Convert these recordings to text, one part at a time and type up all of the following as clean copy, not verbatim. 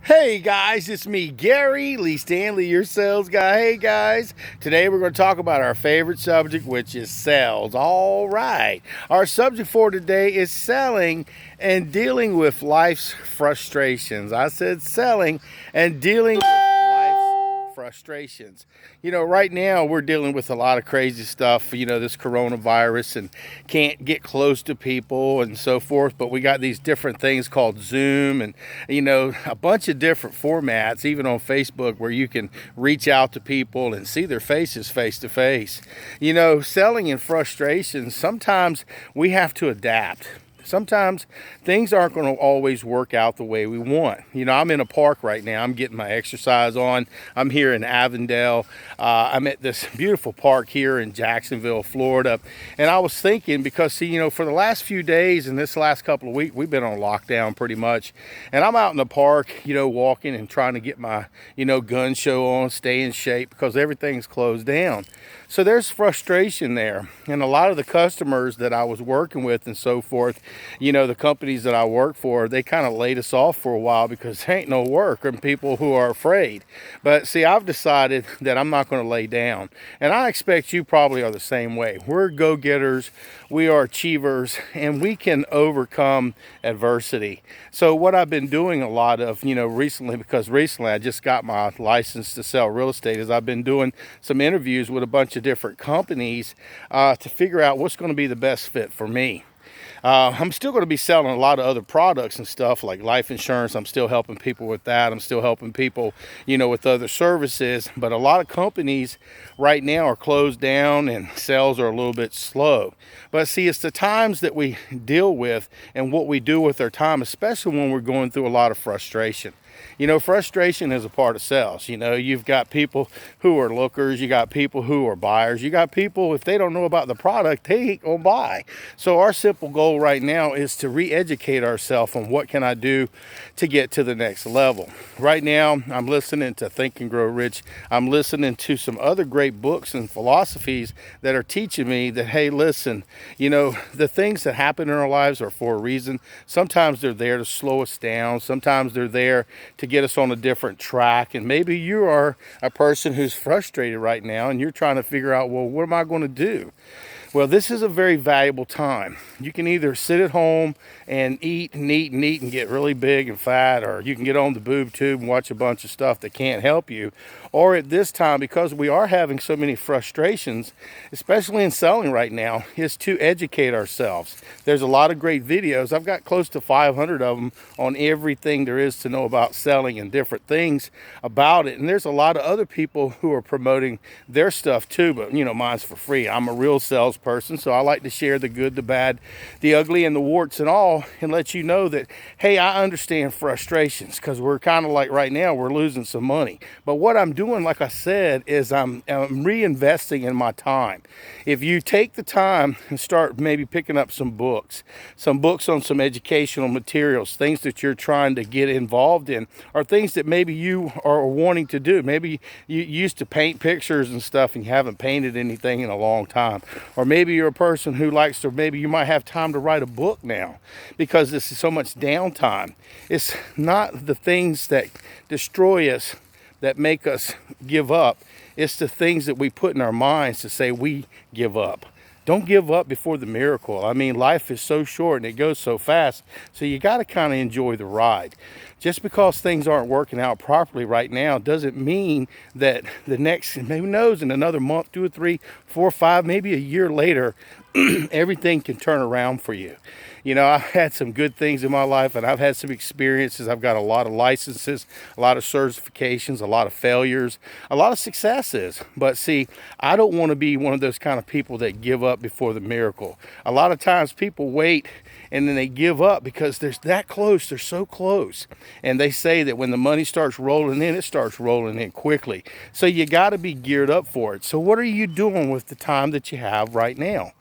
Hey guys, it's me, Gary Lee Stanley, your sales guy. Hey guys, today we're going to talk about our favorite subject, which is sales. All right, our subject for today is selling and dealing with life's frustrations. I said selling and dealing with life's frustrations. Right now we're dealing with a lot of crazy stuff, this coronavirus, and can't get close to people and so forth. But we got these different things called Zoom and, a bunch of different formats, even on Facebook, where you can reach out to people and see their faces face to face. Selling and frustrations, sometimes we have to adapt. Sometimes things aren't going to always work out the way we want. I'm in a park right now. I'm getting my exercise on. I'm here in Avondale. I'm at this beautiful park here in Jacksonville, Florida. And I was thinking, because, for the last few days and this last couple of weeks, we've been on lockdown pretty much. And I'm out in the park, walking and trying to get my, gun show on, stay in shape, because everything's closed down. So there's frustration there. And a lot of the customers that I was working with and so forth, the companies that I work for, they kind of laid us off for a while because there ain't no work, and people who are afraid. But see, I've decided that I'm not going to lay down. And I expect you probably are the same way. We're go-getters, we are achievers, and we can overcome adversity. So what I've been doing a lot of, recently, because recently I just got my license to sell real estate, is I've been doing some interviews with a bunch of different companies to figure out what's going to be the best fit for me. I'm still going to be selling a lot of other products and stuff like life insurance. I'm still helping people with that. I'm still helping people, with other services. But a lot of companies right now are closed down and sales are a little bit slow. But see, it's the times that we deal with and what we do with our time, especially when we're going through a lot of frustration. Frustration is a part of sales. You've got people who are lookers, you got people who are buyers, you got people, if they don't know about the product, they ain't gonna buy. So our simple goal right now is to re-educate ourselves on what can I do to get to the next level. Right now, I'm listening to Think and Grow Rich. I'm listening to some other great books and philosophies that are teaching me that, hey, listen, the things that happen in our lives are for a reason. Sometimes they're there to slow us down. Sometimes they're there to get us on a different track. And maybe you are a person who's frustrated right now and you're trying to figure out, well, what am I going to do? Well, this is a very valuable time. You can either sit at home and eat and eat and eat and get really big and fat, or you can get on the boob tube and watch a bunch of stuff that can't help you. Or at this time, because we are having so many frustrations, especially in selling right now, is to educate ourselves. There's a lot of great videos. I've got close to 500 of them on everything there is to know about selling and different things about it. And there's a lot of other people who are promoting their stuff too, but mine's for free. I'm a real salesperson, so I like to share the good, the bad, the ugly, and the warts and all, and let you know that, hey, I understand frustrations, because we're kind of like right now, we're losing some money. But what I'm doing, like I said, is I'm reinvesting in my time. If you take the time and start maybe picking up some books on some educational materials, things that you're trying to get involved in, or things that maybe you are wanting to do. Maybe you used to paint pictures and stuff and you haven't painted anything in a long time. Or maybe you're a person who likes to, maybe you might have time to write a book now because this is so much downtime. It's not the things that destroy us that make us give up. It's the things that we put in our minds to say we give up. Don't give up before the miracle. I mean, life is so short and it goes so fast, so you got to kind of enjoy the ride. Just because things aren't working out properly right now doesn't mean that the next, who knows, in another month, 2 or 3, 4 or 5, maybe a year later, everything can turn around for you. I've had some good things in my life, and I've had some experiences. I've got a lot of licenses, a lot of certifications, a lot of failures, a lot of successes. But see, I don't want to be one of those kind of people that give up before the miracle. A lot of times people wait and then they give up because they're that close. They're so close. And they say that when the money starts rolling in, it starts rolling in quickly. So you got to be geared up for it. So what are you doing with the time that you have right now?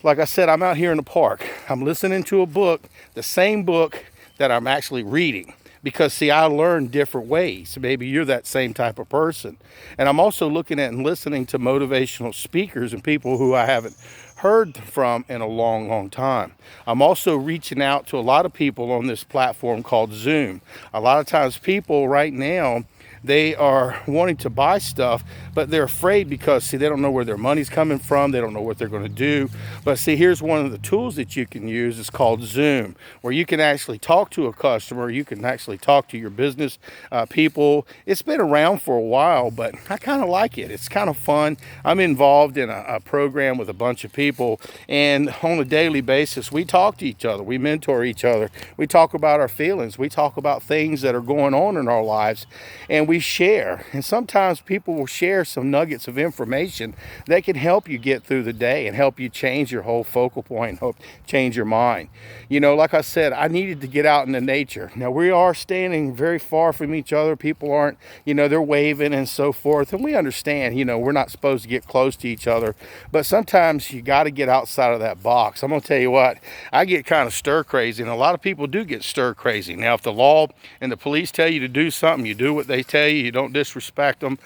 Like I said, I'm out here in the park. I'm listening to a book, the same book that I'm actually reading. Because, see, I learn different ways. Maybe you're that same type of person. And I'm also looking at and listening to motivational speakers and people who I haven't heard from in a long, long time. I'm also reaching out to a lot of people on this platform called Zoom. A lot of times people right now, they are wanting to buy stuff, but they're afraid because, see, they don't know where their money's coming from. They don't know what they're going to do. But see, here's one of the tools that you can use. It's called Zoom, where you can actually talk to a customer. You can actually talk to your business people. It's been around for a while, but I kind of like it. It's kind of fun. I'm involved in a program with a bunch of people, and on a daily basis, we talk to each other. We mentor each other. We talk about our feelings. We talk about things that are going on in our lives, and we share. And sometimes people will share some nuggets of information that can help you get through the day and help you change your whole focal point, help change your mind. You know, like I said, I needed to get out into nature. Now, we are standing very far from each other. People aren't, you know, they're waving and so forth. And we understand, you know, we're not supposed to get close to each other. But sometimes you got to get outside of that box. I'm going to tell you what, I get kind of stir crazy, and a lot of people do get stir crazy. Now, if the law and the police tell you to do something, you do what they tell you. You don't disrespect them.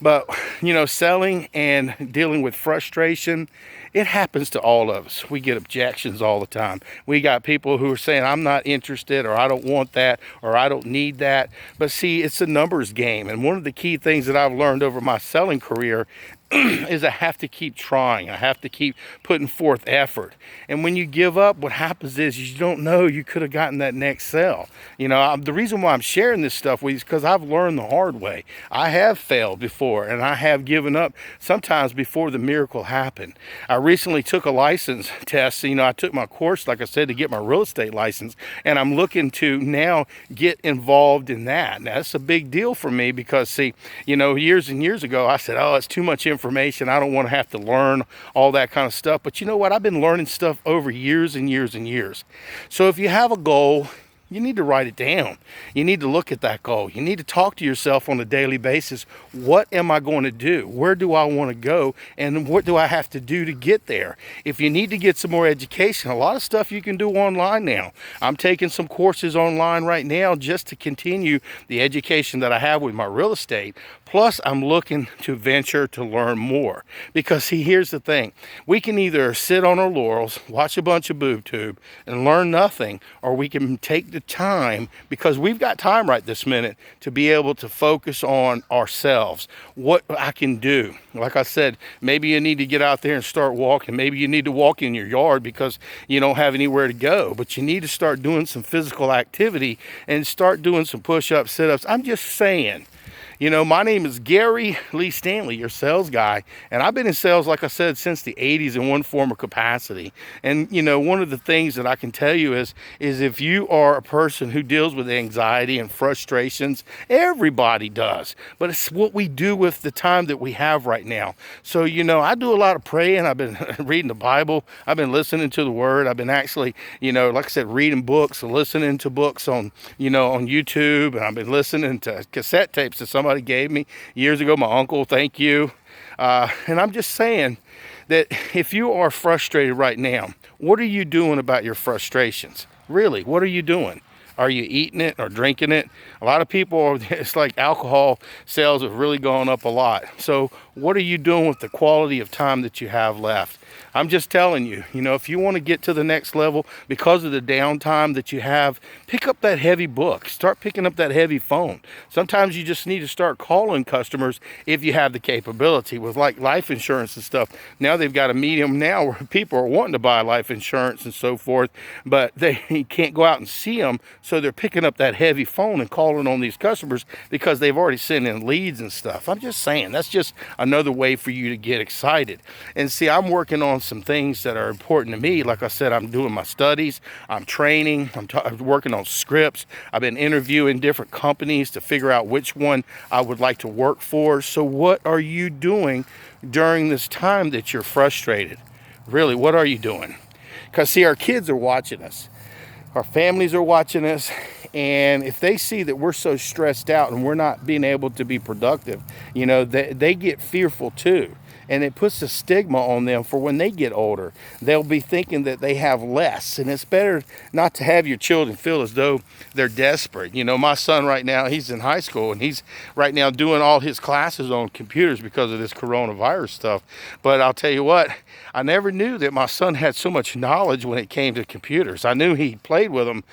But, you know, selling and dealing with frustration, it happens to all of us. We get objections all the time. We got people who are saying, I'm not interested, or I don't want that, or I don't need that. But see, it's a numbers game. And one of the key things that I've learned over my selling career is I have to keep trying. I have to keep putting forth effort. And when you give up, what happens is you don't know you could have gotten that next sale. You know, the reason why I'm sharing this stuff with you is because I've learned the hard way. I have failed before, and I have given up sometimes before the miracle happened. I recently took a license test. You know, I took my course, like I said, to get my real estate license, and I'm looking to now get involved in that. Now, that's a big deal for me because, see, you know, years and years ago, I said, oh, it's too much information. I don't want to have to learn all that kind of stuff. But you know what? I've been learning stuff over years and years and years. So if you have a goal, you need to write it down. You need to look at that goal. You need to talk to yourself on a daily basis. What am I going to do? Where do I want to go? And what do I have to do to get there? If you need to get some more education, a lot of stuff you can do online now. I'm taking some courses online right now just to continue the education that I have with my real estate. Plus, I'm looking to venture to learn more. Because, see, here's the thing. We can either sit on our laurels, watch a bunch of boob tube, and learn nothing, or we can take the time, because we've got time right this minute, to be able to focus on ourselves, what I can do. Like I said, maybe you need to get out there and start walking. Maybe you need to walk in your yard because you don't have anywhere to go, but you need to start doing some physical activity and start doing some push-ups, sit-ups. I'm just saying. You know, my name is Gary Lee Stanley, your sales guy, and I've been in sales, like I said, since the 80s in one form or capacity. And, you know, one of the things that I can tell you is if you are a person who deals with anxiety and frustrations, everybody does. But it's what we do with the time that we have right now. So, you know, I do a lot of praying. I've been reading the Bible. I've been listening to the Word. I've been actually, you know, like I said, reading books, listening to books on, you know, on YouTube. And I've been listening to cassette tapes that somebody gave me years ago, my uncle, thank you. And I'm just saying that if you are frustrated right now, what are you doing about your frustrations? Really, what are you doing? Are you eating it or drinking it? A lot of people, it's like alcohol sales have really gone up a lot. So what are you doing with the quality of time that you have left? I'm just telling you, you know, if you want to get to the next level because of the downtime that you have, pick up that heavy book. Start picking up that heavy phone. Sometimes you just need to start calling customers if you have the capability with like life insurance and stuff. Now they've got a medium now where people are wanting to buy life insurance and so forth, but they can't go out and see them. So they're picking up that heavy phone and calling on these customers because they've already sent in leads and stuff. I'm just saying, that's just another way for you to get excited. And see, I'm working on some things that are important to me. Like I said, I'm doing my studies, I'm training, I'm working on scripts. I've been interviewing different companies to figure out which one I would like to work for. So what are you doing during this time that you're frustrated? Really, what are you doing? Because see, our kids are watching us. Our families are watching us, and if they see that we're so stressed out and we're not being able to be productive, you know, they get fearful too. and it puts a stigma on them for when they get older. They'll be thinking that they have less, and it's better not to have your children feel as though they're desperate. You know, my son right now, he's in high school, and he's right now doing all his classes on computers because of this coronavirus stuff. But I'll tell you what, I never knew that my son had so much knowledge when it came to computers. I knew he played with them,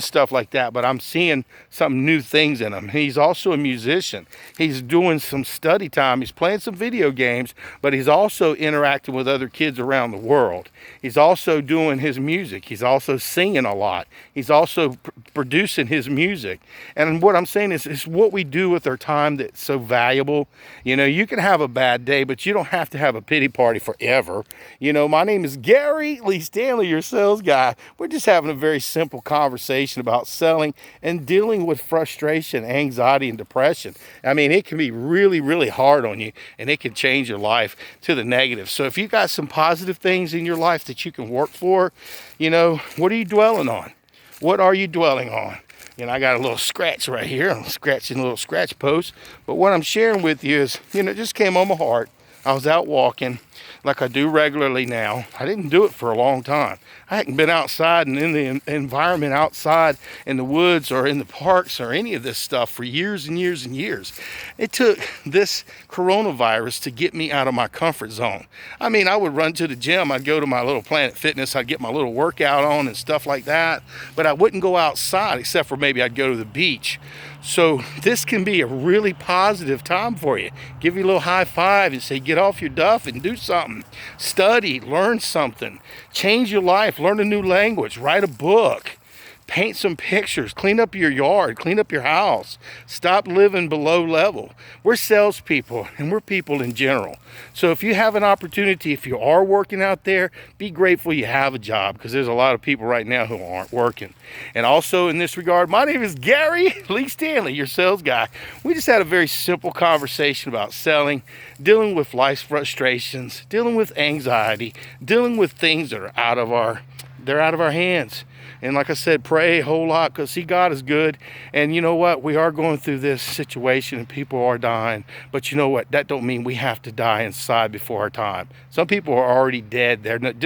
stuff like that, but I'm seeing some new things in him. He's also a musician. He's doing some study time. He's playing some video games, but he's also interacting with other kids around the world. He's also doing his music. He's also singing a lot. He's also producing his music. And what I'm saying is what we do with our time that's so valuable. You know, you can have a bad day, but you don't have to have a pity party forever. You know, my name is Gary Lee Stanley, your sales guy. We're just having a very simple conversation about selling and dealing with frustration, anxiety, and depression. I mean, it can be really, really hard on you, and it can change your life to the negative. So if you got some positive things in your life that you can work for, you know, what are you dwelling on? What are you dwelling on? You know, I got a little scratch right here. I'm scratching a little scratch post. But what I'm sharing with you is, you know, it just came on my heart. I was out walking like I do regularly now. I didn't do it for a long time. I hadn't been outside and in the environment outside in the woods or in the parks or any of this stuff for years and years and years. It took this coronavirus to get me out of my comfort zone. I mean, I would run to the gym. I'd go to my little Planet Fitness. I'd get my little workout on and stuff like that. But I wouldn't go outside except for maybe I'd go to the beach. So this can be a really positive time for you. Give you a little high five and say, get off your duff and do something. Study, learn something, change your life, learn a new language, write a book, paint some pictures, clean up your yard, clean up your house, stop living below level. We're salespeople and we're people in general. So if you have an opportunity, if you are working out there, be grateful you have a job, because there's a lot of people right now who aren't working. And also in this regard, my name is Gary Lee Stanley, your sales guy. We just had a very simple conversation about selling, dealing with life's frustrations, dealing with anxiety, dealing with things that are out of our hands. And like I said, pray a whole lot, because see, God is good. And you know what? We are going through this situation and people are dying. But you know what? That don't mean we have to die inside before our time. Some people are already dead.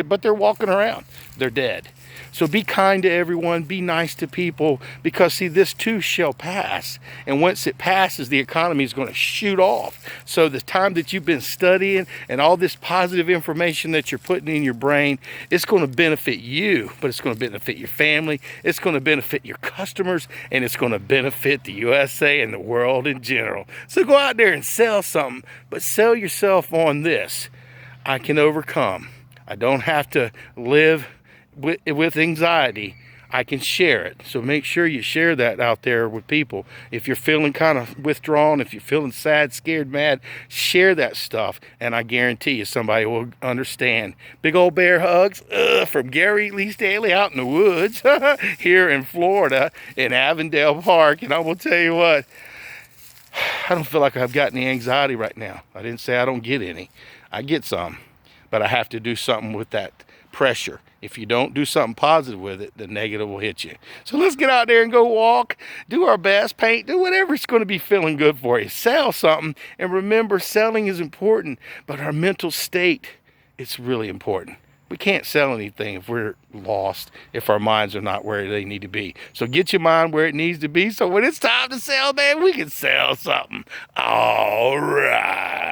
But they're walking around. They're dead. So be kind to everyone, be nice to people, because see, this too shall pass. And once it passes, the economy is going to shoot off. So the time that you've been studying and all this positive information that you're putting in your brain, it's going to benefit you, but it's going to benefit your family, it's going to benefit your customers, and it's going to benefit the USA and the world in general. So go out there and sell something, but sell yourself on this. I can overcome. I don't have to live with anxiety. I can share it. So make sure you share that out there with people. If you're feeling kind of withdrawn, if you're feeling sad, scared, mad, share that stuff, and I guarantee you somebody will understand. Big old bear hugs from Gary Lee Stanley out in the woods here in Florida in Avondale Park. And I will tell you what, I don't feel like I've got any anxiety right now. I didn't say I don't get any. I get some, but I have to do something with that pressure. If you don't do something positive with it, the negative will hit you. So let's get out there and go walk, do our best, paint, do whatever it's going to be feeling good for you. Sell something, and remember, selling is important, but our mental state, it's really important. We can't sell anything if we're lost, if our minds are not where they need to be. So get your mind where it needs to be, so when it's time to sell, man, we can sell something. All right.